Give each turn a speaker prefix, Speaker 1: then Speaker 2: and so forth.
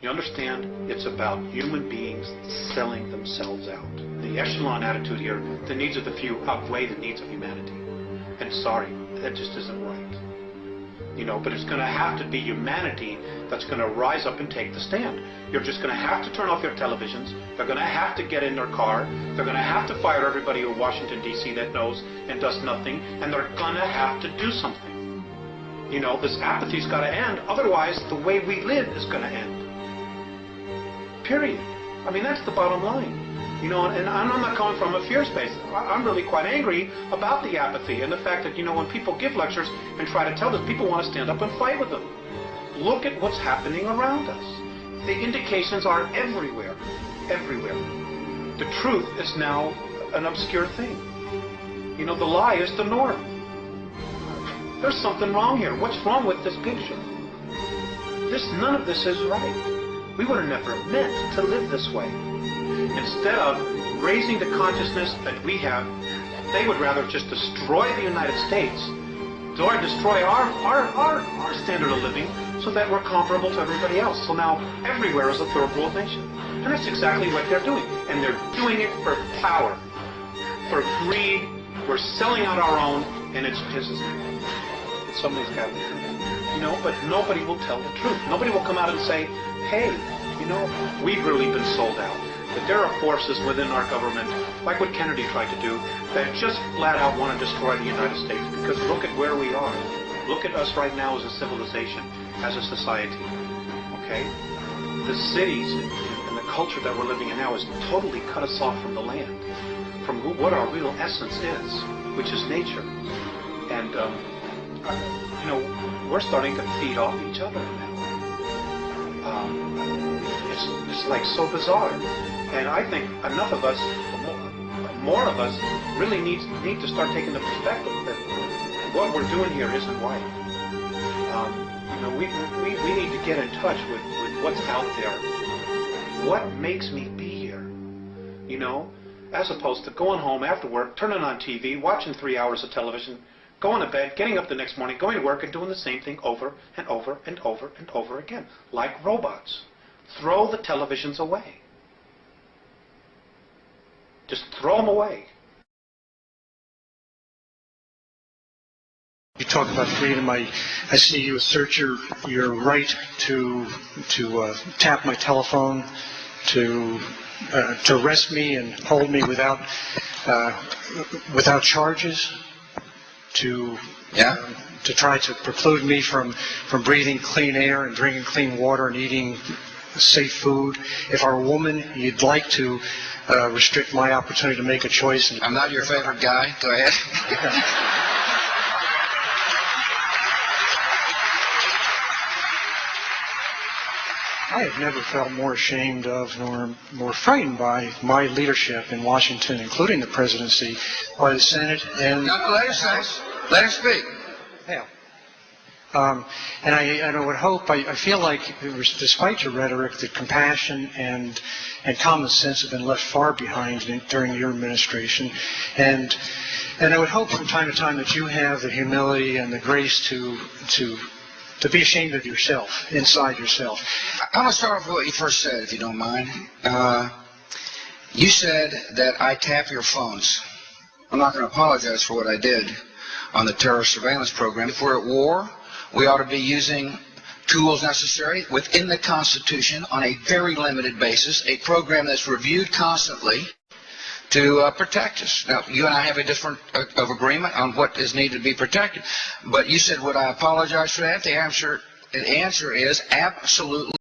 Speaker 1: You understand? It's about human beings selling themselves out. The echelon attitude here, the needs of the few outweigh the needs of humanity. And sorry, that just isn't right. You know, but it's going to have to be humanity that's going to rise up and take the stand. You're just going to have to turn off your televisions. They're going to have to get in their car. They're going to have to fire everybody in Washington, D.C. that knows and does nothing. And they're going to have to do something. You know, this apathy's got to end. Otherwise, the way we live is going to end. Period. I mean, that's the bottom line. You know, and I'm not coming from a fear space. I'm really quite angry about the apathy and the fact that, you know, when people give lectures and try to tell us, people want to stand up and fight with them. Look at what's happening around us. The indications are everywhere. Everywhere. The truth is now an obscure thing. You know, the lie is the norm. There's something wrong here. What's wrong with this picture? None of this is right. We would have never meant to live this way. Instead of raising the consciousness that we have, they would rather just destroy the United States, or destroy our standard of living so that we're comparable to everybody else. So now everywhere is a third world nation. And that's exactly what they're doing. And they're doing it for power, for greed. We're selling out our own, and it's somebody's got to do that. You know, but nobody will tell the truth. Nobody will come out and say, hey, you know, we've really been sold out. That there are forces within our government, like what Kennedy tried to do, that just flat out want to destroy the United States. Because look at where we are. Look at us right now as a civilization, as a society. Okay? The cities and the culture that we're living in now has totally cut us off from the land, from what our real essence is, which is nature. And, you know, we're starting to feed off each other now. It's like so bizarre. And I think enough of us, more of us, really need to start taking the perspective that what we're doing here isn't right. You know, we need to get in touch with what's out there. What makes me be here? You know, as opposed to going home after work, turning on TV, watching 3 hours of television, going to bed, getting up the next morning, going to work, and doing the same thing over and over and over and over again, like robots. Throw the televisions away. Just throw them away.
Speaker 2: You talk about freedom. I see you assert your right to tap my telephone, to arrest me and hold me without charges, to try to preclude me from breathing clean air and drinking clean water and eating safe food. If I'm a woman, you'd like to restrict my opportunity to make a choice.
Speaker 3: I'm not your favorite guy. Go ahead.
Speaker 2: I have never felt more ashamed of nor more frightened by my leadership in Washington, including the presidency, by the Senate and...
Speaker 3: No, let us speak.
Speaker 2: Yeah. And I would hope, I feel like, despite your rhetoric, that compassion and common sense have been left far behind during your administration. And I would hope from time to time that you have the humility and the grace to be ashamed of yourself, inside yourself.
Speaker 3: I'm going to start off with what you first said, if you don't mind. You said that I tap your phones. I'm not going to apologize for what I did on the terrorist surveillance program. If we're at war, we ought to be using tools necessary within the Constitution on a very limited basis, a program that's reviewed constantly to protect us. Now, you and I have a different of agreement on what is needed to be protected. But you said, would I apologize for that? The answer is absolutely.